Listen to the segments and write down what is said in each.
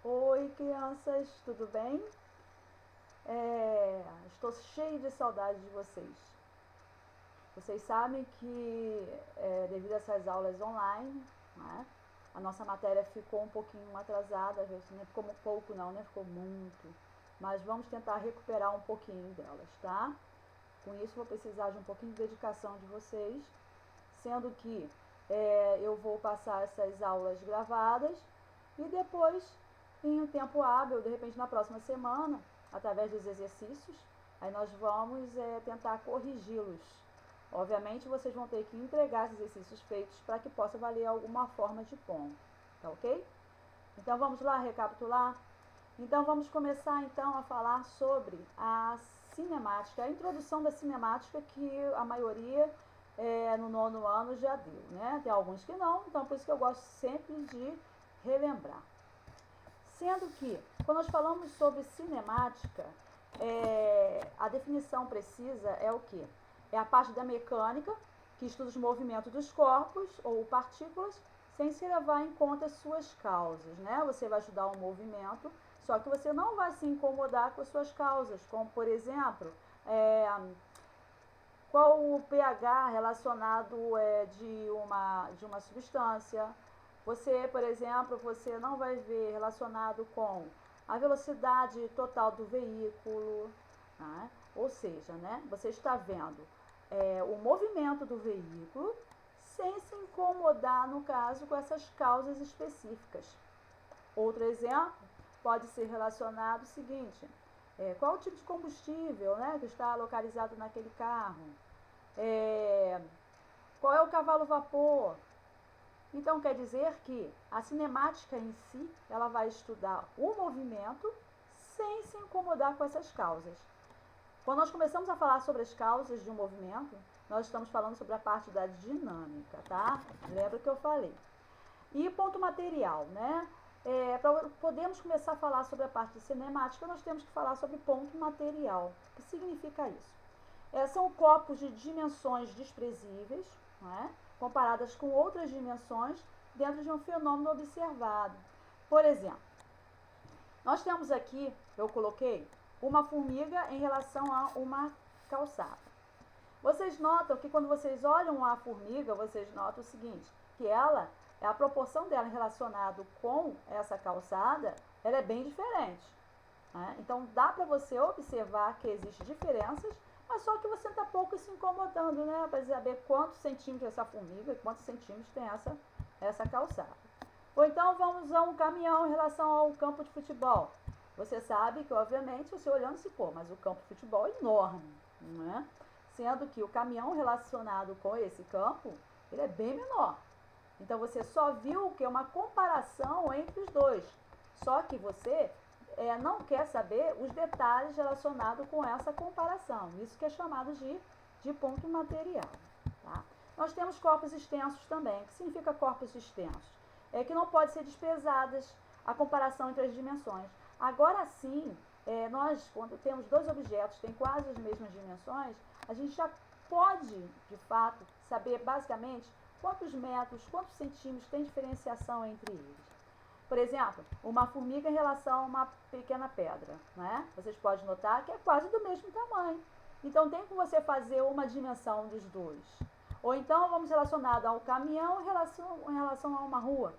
Oi, crianças, tudo bem? Estou cheio de saudade de vocês. Vocês sabem que, devido a essas aulas online, né, a nossa matéria ficou um pouquinho atrasada, às vezes não ficou pouco não, né? Ficou muito. Mas vamos tentar recuperar um pouquinho delas, tá? Com isso, vou precisar de um pouquinho de dedicação de vocês, sendo que eu vou passar essas aulas gravadas e depois, em um tempo hábil, de repente na próxima semana, através dos exercícios, aí nós vamos tentar corrigi-los. Obviamente, vocês vão ter que entregar esses exercícios feitos para que possa valer alguma forma de ponto, tá ok? Então vamos lá recapitular? Então vamos começar então a falar sobre a cinemática, a introdução da cinemática que a maioria no nono ano já deu, né? Tem alguns que não, então por isso que eu gosto sempre de relembrar. Sendo que, quando nós falamos sobre cinemática, a definição precisa é o quê? É a parte da mecânica, que estuda os movimentos dos corpos ou partículas, sem se levar em conta as suas causas, né? Você vai estudar um movimento, só que você não vai se incomodar com as suas causas, como, por exemplo, qual o pH relacionado de uma substância. Você, por exemplo, você não vai ver relacionado com a velocidade total do veículo, né? Ou seja, né, você está vendo o movimento do veículo sem se incomodar, no caso, com essas causas específicas. Outro exemplo pode ser relacionado ao seguinte, qual o tipo de combustível, né, que está localizado naquele carro, qual é o cavalo vapor. Então quer dizer que a cinemática em si, ela vai estudar o movimento sem se incomodar com essas causas. Quando nós começamos a falar sobre as causas de um movimento, nós estamos falando sobre a parte da dinâmica, tá? Lembra que eu falei. E ponto material, né? Para podermos começar a falar sobre a parte de cinemática, nós temos que falar sobre ponto material. O que significa isso? São corpos de dimensões desprezíveis, né, comparadas com outras dimensões dentro de um fenômeno observado. Por exemplo, nós temos aqui, eu coloquei, uma formiga em relação a uma calçada. Vocês notam que quando vocês olham a formiga, vocês notam o seguinte, que ela, a proporção dela relacionada com essa calçada, ela é bem diferente. Né? Então dá para você observar que existem diferenças, mas só que você está pouco se incomodando, né? Para saber quantos centímetros essa formiga, quantos centímetros tem essa calçada. Ou então vamos a um caminhão em relação ao campo de futebol. Você sabe que, obviamente, você olhando se pô, mas o campo de futebol é enorme, não é? Sendo que o caminhão relacionado com esse campo, ele é bem menor. Então você só viu que é uma comparação entre os dois. Só que você não quer saber os detalhes relacionados com essa comparação. Isso que é chamado de ponto material. Tá? Nós temos corpos extensos também. O que significa corpos extensos? É que não pode ser desprezadas a comparação entre as dimensões. Agora sim, nós, quando temos dois objetos que têm quase as mesmas dimensões, a gente já pode, de fato, saber basicamente quantos metros, quantos centímetros tem diferenciação entre eles. Por exemplo, uma formiga em relação a uma pequena pedra, né? Vocês podem notar que é quase do mesmo tamanho. Então tem como você fazer uma dimensão dos dois. Ou então vamos relacionado ao caminhão em relação a uma rua.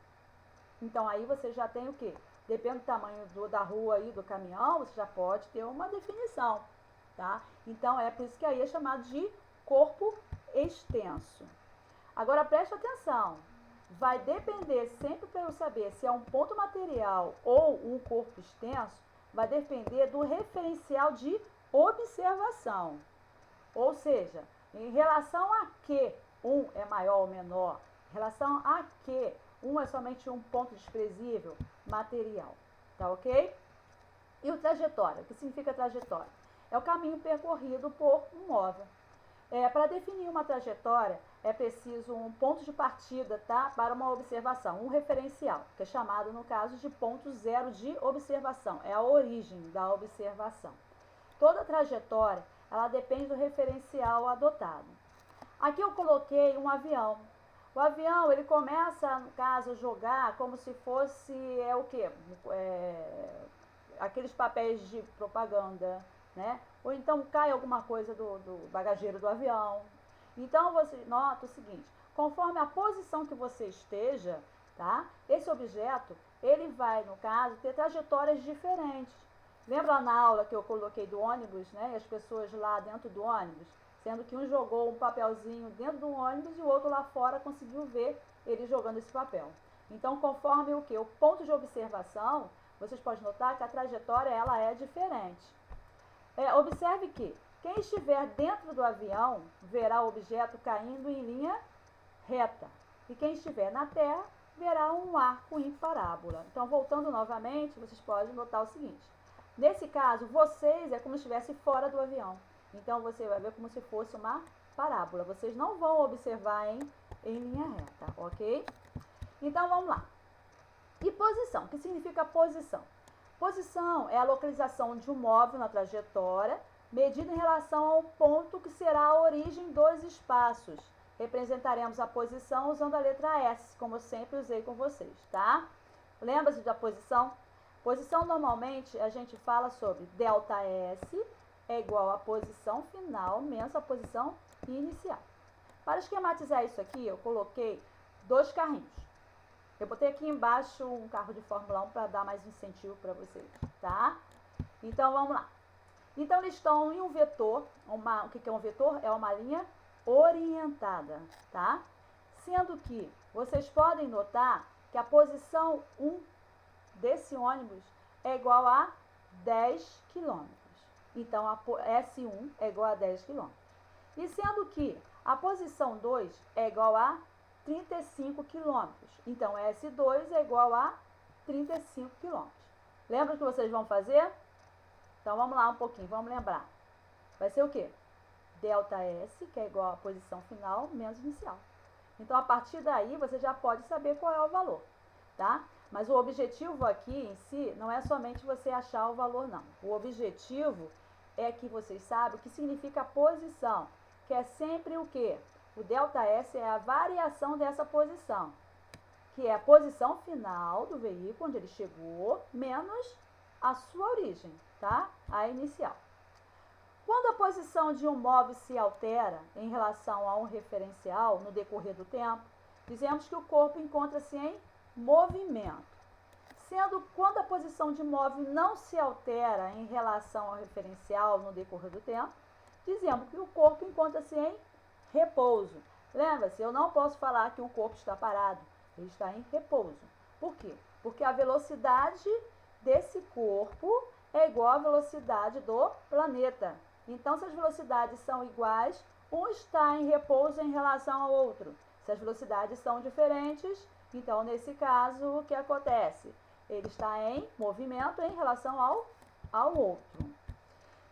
Então aí você já tem o quê? Depende do tamanho da rua e do caminhão, você já pode ter uma definição, tá? Então é por isso que aí é chamado de corpo extenso. Agora preste atenção, vai depender sempre para eu saber se é um ponto material ou um corpo extenso, vai depender do referencial de observação. Ou seja, em relação a que um é maior ou menor, em relação a que um é somente um ponto desprezível, material. Tá ok? E o trajetória, o que significa trajetória? É o caminho percorrido por um móvel. Para definir uma trajetória, é preciso um ponto de partida, tá, para uma observação, um referencial, que é chamado, no caso, de ponto zero de observação. É a origem da observação. Toda trajetória, ela depende do referencial adotado. Aqui eu coloquei um avião. O avião, ele começa, no caso, a jogar como se fosse, aqueles papéis de propaganda, né? Ou então cai alguma coisa do bagageiro do avião. Então, você nota o seguinte, conforme a posição que você esteja, tá? Esse objeto, ele vai, no caso, ter trajetórias diferentes. Lembra na aula que eu coloquei do ônibus, né? E as pessoas lá dentro do ônibus? Sendo que um jogou um papelzinho dentro do ônibus e o outro lá fora conseguiu ver ele jogando esse papel. Então, conforme o que? O ponto de observação, vocês podem notar que a trajetória ela é diferente. Observe que quem estiver dentro do avião verá o objeto caindo em linha reta. E quem estiver na terra verá um arco em parábola. Então, voltando novamente, vocês podem notar o seguinte. Nesse caso, vocês é como se estivesse fora do avião. Então, você vai ver como se fosse uma parábola. Vocês não vão observar em linha reta, ok? Então, vamos lá. E posição? O que significa posição? Posição é a localização de um móvel na trajetória, medida em relação ao ponto que será a origem dos espaços. Representaremos a posição usando a letra S, como eu sempre usei com vocês, tá? Lembra-se da posição? Posição, normalmente, a gente fala sobre delta S é igual à posição final menos a posição inicial. Para esquematizar isso aqui, eu coloquei 2 carrinhos. Eu botei aqui embaixo um carro de Fórmula 1 para dar mais incentivo para vocês, tá? Então, vamos lá. Então, eles estão em um vetor. O que é um vetor? É uma linha orientada, tá? Sendo que vocês podem notar que a posição 1 desse ônibus é igual a 10 km. Então, a S1 é igual a 10 km. E sendo que a posição 2 é igual a 35 km. Então, S2 é igual a 35 km. Lembra o que vocês vão fazer? Então, vamos lá um pouquinho, vamos lembrar. Vai ser o quê? Delta S, que é igual à posição final, menos inicial. Então, a partir daí, você já pode saber qual é o valor, tá? Mas o objetivo aqui em si não é somente você achar o valor, não. O objetivo é que vocês saibam o que significa posição, que é sempre o quê? O delta S é a variação dessa posição, que é a posição final do veículo, onde ele chegou, menos a sua origem, tá? A inicial. Quando a posição de um móvel se altera em relação a um referencial no decorrer do tempo, dizemos que o corpo encontra-se em movimento. Sendo quando a posição de móvel não se altera em relação ao referencial no decorrer do tempo, dizemos que o corpo encontra-se em repouso. Lembra-se, eu não posso falar que o corpo está parado, ele está em repouso. Por quê? Porque a velocidade desse corpo é igual à velocidade do planeta. Então, se as velocidades são iguais, um está em repouso em relação ao outro. Se as velocidades são diferentes, então, nesse caso, o que acontece? Ele está em movimento em relação ao outro.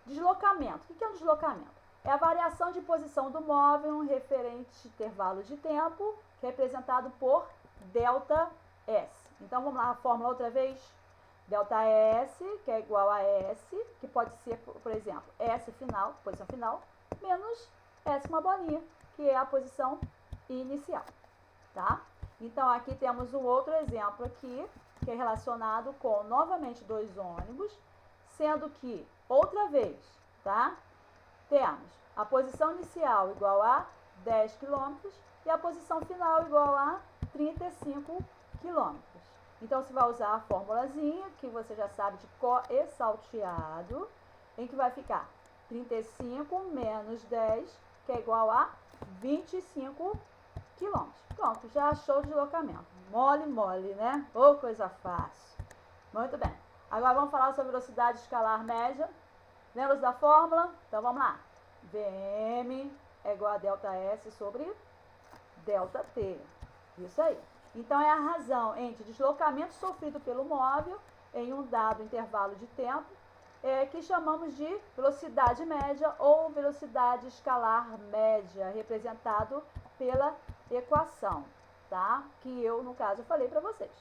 Deslocamento. O que é um deslocamento? É a variação de posição do móvel em um referente intervalo de tempo, representado por delta S. Então, vamos lá, a fórmula outra vez. Delta S, que é igual a S, que pode ser, por exemplo, S final, posição final, menos S uma bolinha, que é a posição inicial, tá? Então, aqui temos um outro exemplo aqui, que é relacionado com, novamente, 2 ônibus, sendo que, outra vez, tá? Temos a posição inicial igual a 10 km e a posição final igual a 35 km. Então, você vai usar a formulazinha, que você já sabe de cor e salteado, em que vai ficar 35 menos 10, que é igual a 25 km. Pronto, já achou o deslocamento. Mole, mole, né? Ô, coisa fácil. Muito bem. Agora, vamos falar sobre velocidade escalar média. Lembra da fórmula? Então, vamos lá. Vm é igual a delta S sobre delta T. Isso aí. Então, é a razão entre deslocamento sofrido pelo móvel em um dado intervalo de tempo, que chamamos de velocidade média ou velocidade escalar média, representado pela equação, tá? Que eu, no caso, falei para vocês.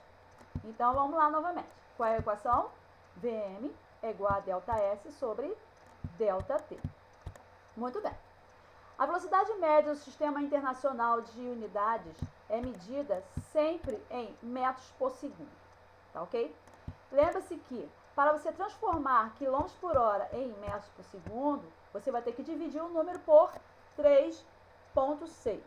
Então, vamos lá novamente. Qual é a equação? Vm é igual a delta S sobre delta T. Muito bem. A velocidade média do Sistema Internacional de Unidades é medida sempre em metros por segundo, tá ok? Lembre-se que para você transformar quilômetros por hora em metros por segundo, você vai ter que dividir o número por 3,6.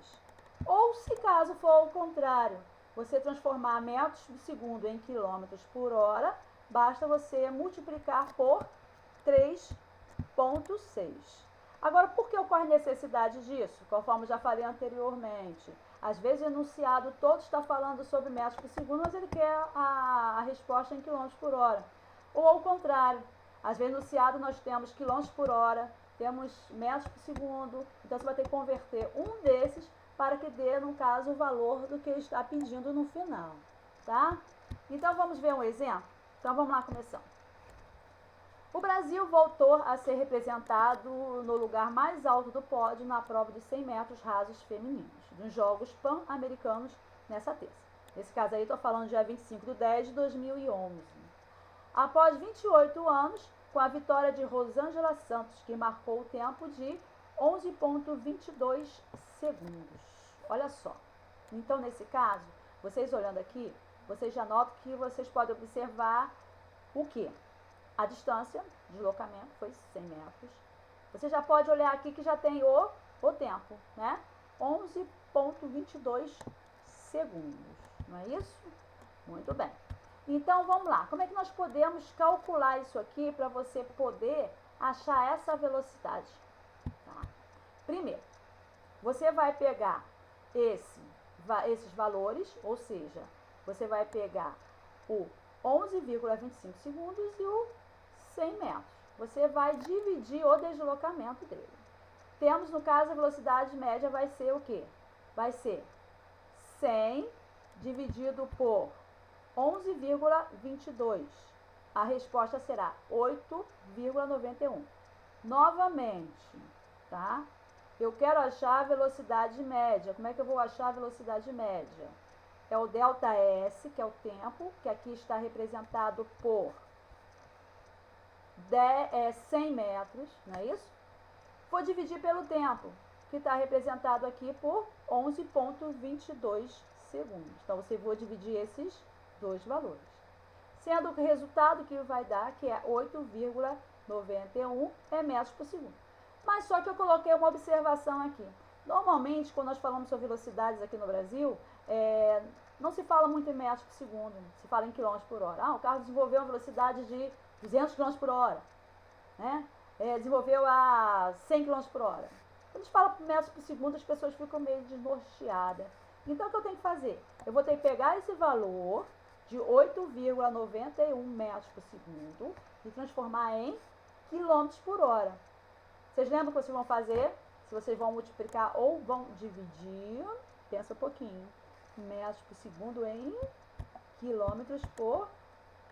Ou se caso for o contrário, você transformar metros por segundo em quilômetros por hora, basta você multiplicar por 3,6. Agora, por que ocorre necessidade disso? Conforme já falei anteriormente. Às vezes o enunciado todo está falando sobre metros por segundo, mas ele quer a resposta em quilômetros por hora. Ou ao contrário, às vezes no enunciado nós temos quilômetros por hora, temos metros por segundo, então você vai ter que converter um desses para que dê, no caso, o valor do que ele está pedindo no final, tá? Então vamos ver um exemplo? Então vamos lá começando. O Brasil voltou a ser representado no lugar mais alto do pódio na prova de 100 metros rasos femininos, dos Jogos Pan-Americanos nessa terça. Nesse caso aí, estou falando dia 25/10/2011. Após 28 anos, com a vitória de Rosângela Santos, que marcou o tempo de 11,22 segundos. Olha só. Então, nesse caso, vocês olhando aqui, vocês já notam que vocês podem observar o quê? A distância de deslocamento foi 100 metros. Você já pode olhar aqui que já tem o tempo, né? 11,22 segundos. Não é isso? Muito bem. Então, vamos lá. Como é que nós podemos calcular isso aqui para você poder achar essa velocidade? Tá? Primeiro, você vai pegar esses valores, ou seja, você vai pegar o 11,25 segundos e o 100 metros. Você vai dividir o deslocamento dele. Temos, no caso, a velocidade média vai ser o quê? Vai ser 100 dividido por 11,22. A resposta será 8,91. Novamente, tá? Eu quero achar a velocidade média. Como é que eu vou achar a velocidade média? É o delta S, que é o tempo, que aqui está representado por 100 metros, não é isso? Vou dividir pelo tempo, que está representado aqui por 11,22 segundos. Então, você vai dividir esses dois valores. Sendo que o resultado que vai dar, que é 8,91 metros por segundo. Mas só que eu coloquei uma observação aqui. Normalmente, quando nós falamos sobre velocidades aqui no Brasil, não se fala muito em metros por segundo, se fala em quilômetros por hora. O carro desenvolveu uma velocidade de 200 km por hora, né? Desenvolveu a 100 km por hora. Quando a gente fala metros por segundo, as pessoas ficam meio desnorteadas. Então, o que eu tenho que fazer? Eu vou ter que pegar esse valor de 8,91 metros por segundo e transformar em quilômetros por hora. Vocês lembram o que vocês vão fazer? Se vocês vão multiplicar ou vão dividir, pensa um pouquinho, metros por segundo em quilômetros por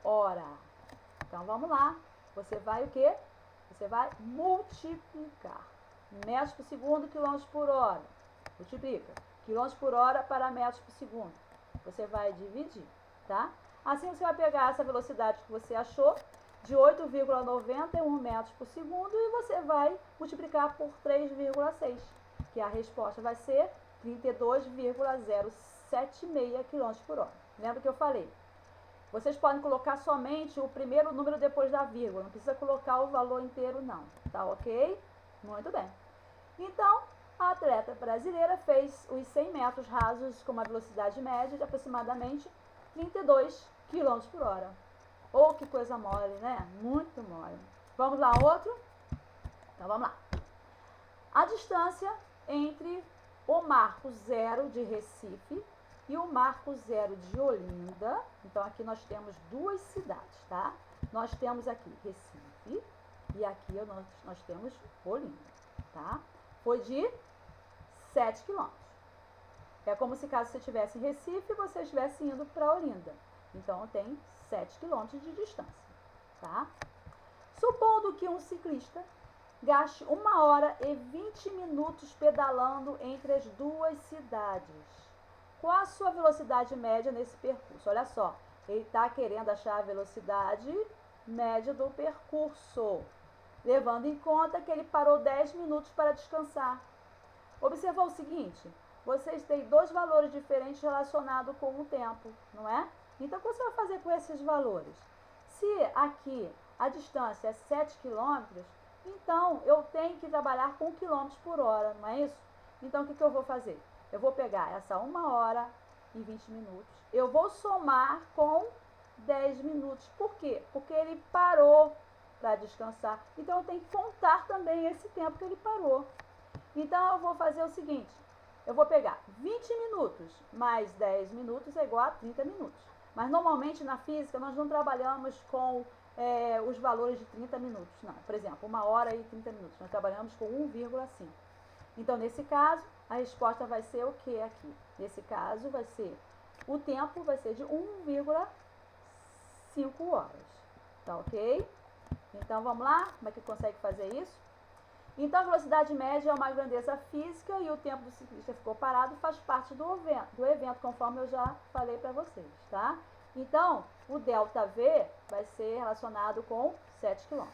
hora. Então, vamos lá. Você vai o quê? Você vai multiplicar. Metros por segundo, quilômetros por hora. Multiplica. Quilômetros por hora para metros por segundo. Você vai dividir, tá? Assim, você vai pegar essa velocidade que você achou, de 8,91 metros por segundo, e você vai multiplicar por 3,6, que a resposta vai ser 32,076 km por hora. Lembra que eu falei? Vocês podem colocar somente o primeiro número depois da vírgula, não precisa colocar o valor inteiro não, tá ok? Muito bem. Então, a atleta brasileira fez os 100 metros rasos com uma velocidade média de aproximadamente 32 km por hora. Oh, que coisa mole, né? Muito mole. Vamos lá, outro? Então, vamos lá. A distância entre o Marco Zero de Recife e o Marco Zero de Olinda. Então, aqui nós temos duas cidades, tá? Nós temos aqui Recife e aqui nós temos Olinda, tá? Foi de 7 km. É como se caso você estivesse em Recife, você estivesse indo para Olinda. Então, tem 7 km de distância, tá? Supondo que um ciclista gaste 1 hora e 20 minutos pedalando entre as duas cidades. Qual a sua velocidade média nesse percurso? Olha só, ele está querendo achar a velocidade média do percurso, levando em conta que ele parou 10 minutos para descansar. Observou o seguinte, vocês têm dois valores diferentes relacionados com o tempo, não é? Então, o que você vai fazer com esses valores? Se aqui a distância é 7 km, então eu tenho que trabalhar com quilômetros por hora, não é isso? Então, o que eu vou fazer? Eu vou pegar essa 1 hora e 20 minutos, eu vou somar com 10 minutos. Por quê? Porque ele parou para descansar. Então, eu tenho que contar também esse tempo que ele parou. Então, eu vou fazer o seguinte, eu vou pegar 20 minutos mais 10 minutos é igual a 30 minutos. Mas, normalmente, na física, nós não trabalhamos com os valores de 30 minutos, não. Por exemplo, 1 hora e 30 minutos, nós trabalhamos com 1,5. Então, nesse caso, a resposta vai ser o que aqui? Nesse caso, vai ser, o tempo vai ser de 1,5 horas. Tá ok? Então, vamos lá? Como é que consegue fazer isso? Então, a velocidade média é uma grandeza física e o tempo do ciclista ficou parado faz parte do evento, conforme eu já falei para vocês, tá? Então, o ΔV vai ser relacionado com 7 km.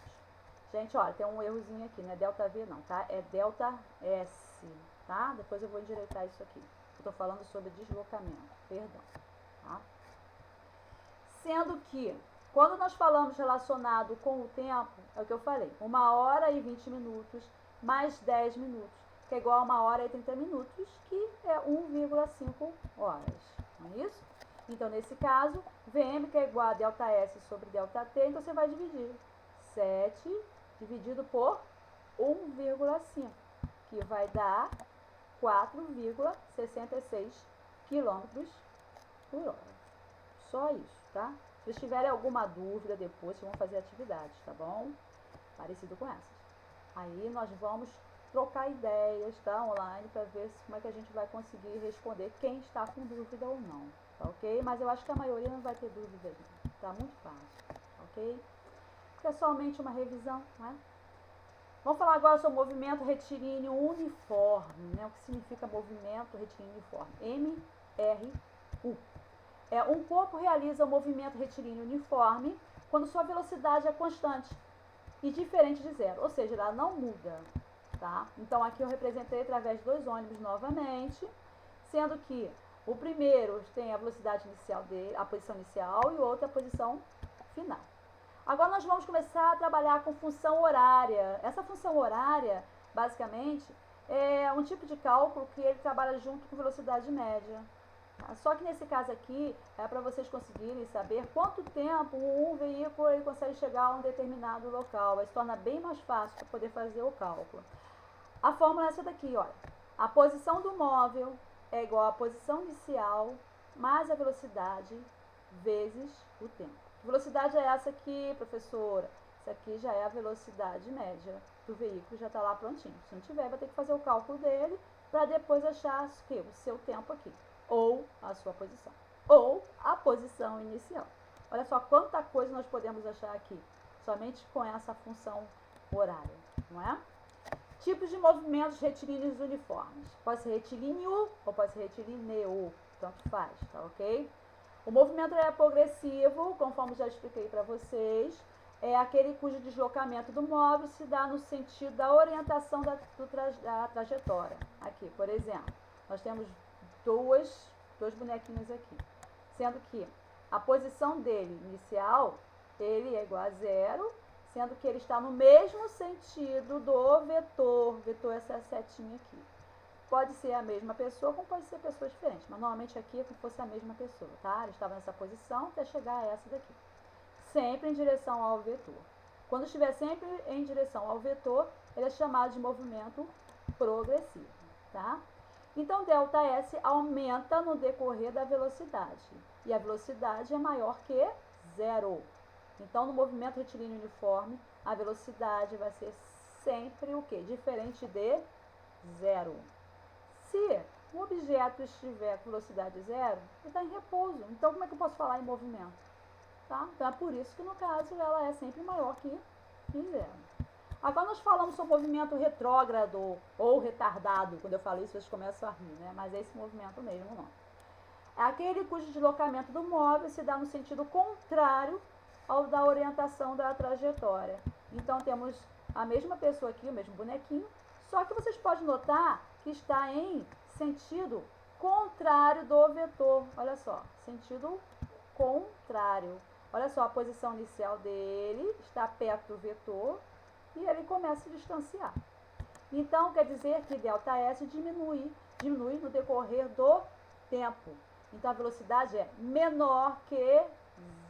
Gente, olha, tem um errozinho aqui, não é ΔV não, tá? É ΔS, tá? Depois eu vou endireitar isso aqui. Eu tô falando sobre deslocamento, perdão, tá? Sendo que, quando nós falamos relacionado com o tempo, é o que eu falei, 1 hora e 20 minutos mais 10 minutos, que é igual a 1 hora e 30 minutos, que é 1,5 horas, não é isso? Então, nesse caso, VM, que é igual a ΔS sobre ΔT, então você vai dividir 7 dividido por 1,5, que vai dar 4,66 km por hora. Só isso, tá? Se vocês tiverem alguma dúvida depois, vocês vão fazer atividades, tá bom? Parecido com essas. Aí nós vamos trocar ideias, tá? Online, para ver como é que a gente vai conseguir responder quem está com dúvida ou não, tá ok? Mas eu acho que a maioria não vai ter dúvida, não. Tá muito fácil, ok? Porque é somente uma revisão, né? Vamos falar agora sobre movimento retilíneo uniforme, né? O que significa movimento retilíneo uniforme? MRU. Um corpo realiza o movimento retilíneo uniforme quando sua velocidade é constante e diferente de zero, ou seja, ela não muda, tá? Então, aqui eu representei através de dois ônibus novamente, sendo que o primeiro tem a velocidade inicial dele, a posição inicial, e o outro a posição final. Agora nós vamos começar a trabalhar com função horária. Essa função horária, basicamente, é um tipo de cálculo que ele trabalha junto com velocidade média. Só que nesse caso aqui, é para vocês conseguirem saber quanto tempo um veículo ele consegue chegar a um determinado local. Aí se torna bem mais fácil para poder fazer o cálculo. A fórmula é essa daqui, olha. A posição do móvel é igual à posição inicial mais a velocidade vezes o tempo. Que velocidade é essa aqui, professora? Isso aqui já é a velocidade média do veículo, já está lá prontinho. Se não tiver, vai ter que fazer o cálculo dele para depois achar o seu tempo aqui. Ou a sua posição, ou a posição inicial. Olha só quanta coisa nós podemos achar aqui, somente com essa função horária, não é? Tipos de movimentos retilíneos uniformes. Pode ser retilíneo ou pode ser retilíneo, tanto faz, tá ok? O movimento é progressivo, conforme já expliquei para vocês, é aquele cujo deslocamento do móvel se dá no sentido da orientação da trajetória. Aqui, por exemplo, nós temos dois bonequinhos aqui, sendo que a posição dele inicial, ele é igual a zero, sendo que ele está no mesmo sentido do vetor essa setinha aqui. Pode ser a mesma pessoa, como pode ser pessoas diferentes, mas normalmente aqui é como se fosse a mesma pessoa, tá? Ele estava nessa posição até chegar a essa daqui. Sempre em direção ao vetor. Quando estiver sempre em direção ao vetor, ele é chamado de movimento progressivo, tá? Então, ΔS aumenta no decorrer da velocidade. E a velocidade é maior que zero. Então, no movimento retilíneo uniforme, a velocidade vai ser sempre o quê? Diferente de zero. Se o objeto estiver com velocidade zero, ele está em repouso. Então, como é que eu posso falar em movimento? Tá? Então, é por isso que, no caso, ela é sempre maior que zero. Agora nós falamos sobre movimento retrógrado ou retardado. Quando eu falo isso, vocês começam a rir, né? Mas é esse movimento mesmo, não. É aquele cujo deslocamento do móvel se dá no sentido contrário ao da orientação da trajetória. Então, temos a mesma pessoa aqui, o mesmo bonequinho, só que vocês podem notar que está em sentido contrário do vetor. Olha só, sentido contrário. Olha só, a posição inicial dele está perto do vetor e ele começa a se distanciar. Então, quer dizer que ΔS diminui no decorrer do tempo. Então, a velocidade é menor que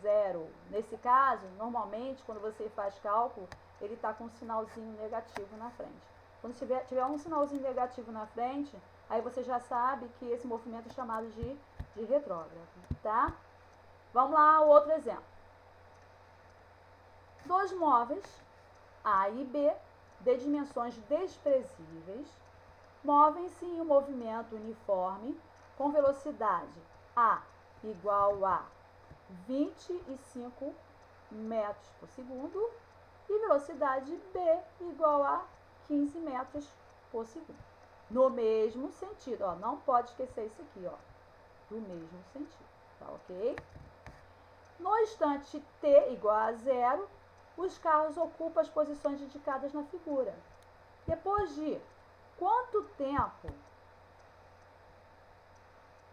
zero. Nesse caso, normalmente, quando você faz cálculo, ele está com um sinalzinho negativo na frente. Quando tiver um sinalzinho negativo na frente, aí você já sabe que esse movimento é chamado de retrógrado, tá? Vamos lá ao outro exemplo. Dois móveis, A e B, de dimensões desprezíveis, movem-se em um movimento uniforme com velocidade A igual a 25 metros por segundo e velocidade B igual a 15 metros por segundo. No mesmo sentido, ó, não pode esquecer isso aqui, ó, do mesmo sentido, tá ok? No instante t igual a zero, os carros ocupam as posições indicadas na figura. Depois de quanto tempo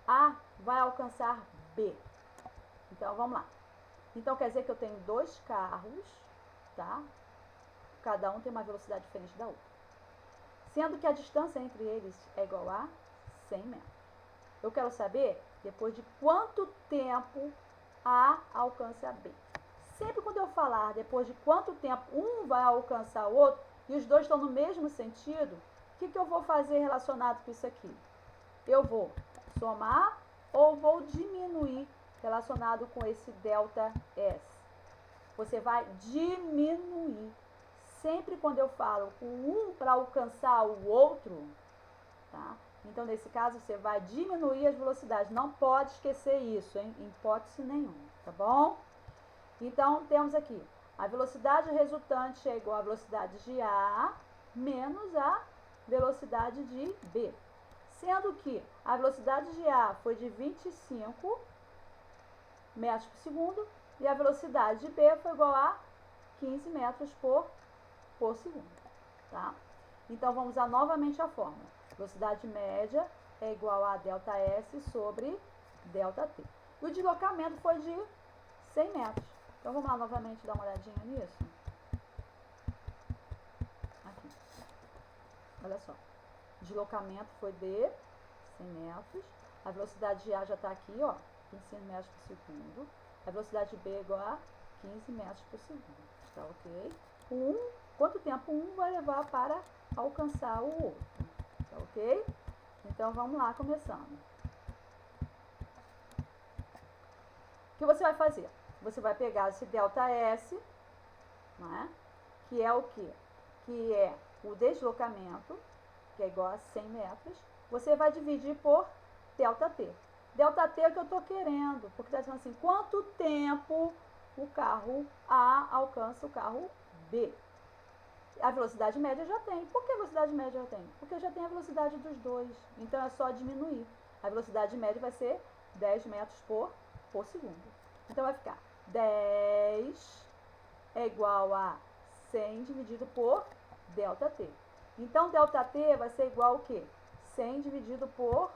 A vai alcançar B? Então, vamos lá. Então, quer dizer que eu tenho dois carros, tá? Cada um tem uma velocidade diferente da outra. Sendo que a distância entre eles é igual a 100 metros. Eu quero saber depois de quanto tempo A alcança B. Sempre quando eu falar depois de quanto tempo um vai alcançar o outro, e os dois estão no mesmo sentido, o que eu vou fazer relacionado com isso aqui? Eu vou somar ou vou diminuir relacionado com esse ΔS? Você vai diminuir. Sempre quando eu falo com um para alcançar o outro, tá? Então, nesse caso, você vai diminuir as velocidades. Não pode esquecer isso, hein? Em hipótese nenhuma, tá bom? Então, temos aqui, a velocidade resultante é igual à velocidade de A menos a velocidade de B. Sendo que a velocidade de A foi de 25 metros por segundo e a velocidade de B foi igual a 15 metros por segundo, tá? Então, vamos usar novamente a fórmula. Velocidade média é igual a ΔS sobre ΔT. E o deslocamento foi de 100 metros. Então, vamos lá novamente dar uma olhadinha nisso. Aqui. Olha só. O deslocamento foi de 100 metros. A velocidade de A já está aqui, ó, 25 metros por segundo. A velocidade de B é igual a 15 metros por segundo. Tá ok? Quanto tempo um vai levar para alcançar o outro? Tá ok? Então, vamos lá, começando. O que você vai fazer? Você vai pegar esse ΔS, né, que é o quê? Que é o deslocamento, que é igual a 100 metros. Você vai dividir por ΔT. ΔT é o que eu estou querendo, porque está dizendo assim, quanto tempo o carro A alcança o carro B. A velocidade média já tem. Por que a velocidade média já tem? Porque já tem a velocidade dos dois. Então, é só diminuir. A velocidade média vai ser 10 metros por segundo. Então, vai ficar 10 é igual a 100 dividido por ΔT. Então, ΔT vai ser igual ao quê? 100 dividido por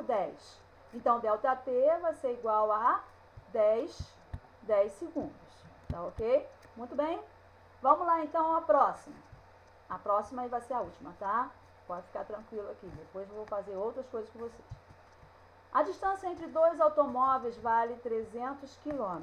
10. Então, ΔT vai ser igual a 10 segundos. Tá ok? Muito bem? Vamos lá, então, a próxima. A próxima vai ser a última, tá? Pode ficar tranquilo aqui. Depois eu vou fazer outras coisas com vocês. A distância entre dois automóveis vale 300 km.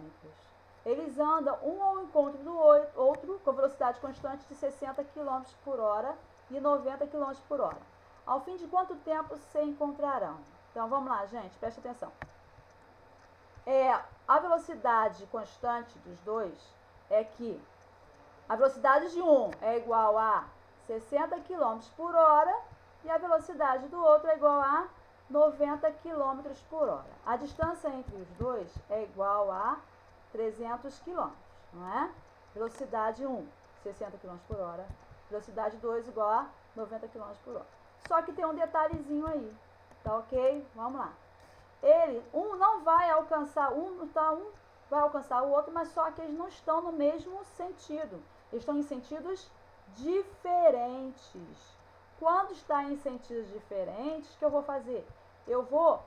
Eles andam um ao encontro do outro com velocidade constante de 60 km por hora e 90 km por hora. Ao fim de quanto tempo se encontrarão? Então, vamos lá, gente, preste atenção. A velocidade constante dos dois é que a velocidade de um é igual a 60 km por hora e a velocidade do outro é igual a 90 km por hora. A distância entre os dois é igual a 300 km, não é? Velocidade 1, 60 km por hora. Velocidade 2 igual a 90 km por hora. Só que tem um detalhezinho aí, tá ok? Vamos lá. Um não vai alcançar, vai alcançar o outro, mas só que eles não estão no mesmo sentido. Eles estão em sentidos diferentes. Quando está em sentidos diferentes, o que eu vou fazer? Eu vou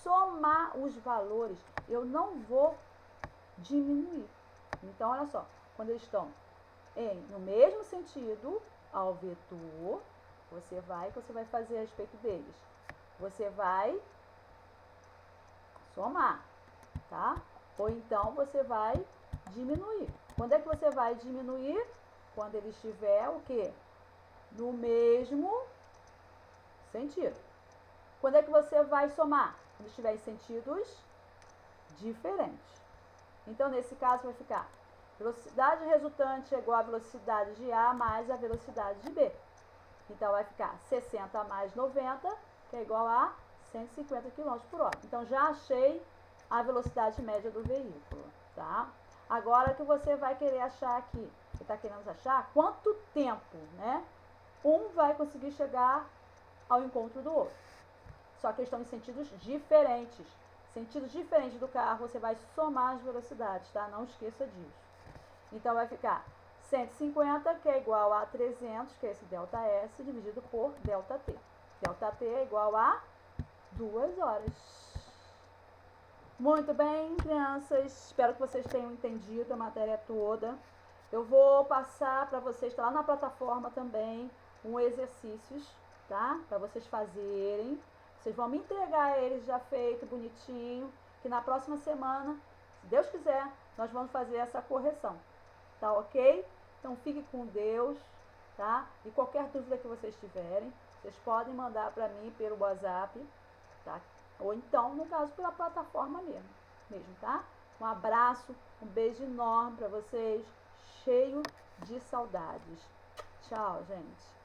somar os valores, eu não vou diminuir. Então, olha só, quando eles estão no mesmo sentido ao vetor, você vai fazer a respeito deles? Você vai somar, tá? Ou então você vai diminuir. Quando é que você vai diminuir? Quando ele estiver o quê? No mesmo sentido. Quando é que você vai somar? Quando estiver em sentidos diferentes. Então, nesse caso, vai ficar velocidade resultante é igual a velocidade de A mais a velocidade de B. Então, vai ficar 60 mais 90, que é igual a 150 km por hora. Então, já achei a velocidade média do veículo, tá? Agora, o que você vai querer achar aqui? Você está querendo achar quanto tempo, né? Um vai conseguir chegar ao encontro do outro. Só que estão em sentidos diferentes. Sentidos diferentes do carro, você vai somar as velocidades, tá? Não esqueça disso. Então, vai ficar 150, que é igual a 300, que é esse ΔS, dividido por ΔT. ΔT é igual a 2 horas. Muito bem, crianças. Espero que vocês tenham entendido a matéria toda. Eu vou passar para vocês, tá lá na plataforma também, exercícios, tá? Para vocês fazerem. Vocês vão me entregar eles já feito, bonitinho, que na próxima semana, se Deus quiser, nós vamos fazer essa correção. Tá ok? Então fique com Deus, tá? E qualquer dúvida que vocês tiverem, vocês podem mandar para mim pelo WhatsApp, tá? Ou então, no caso, pela plataforma mesmo, tá? Um abraço, um beijo enorme para vocês, cheio de saudades. Tchau, gente.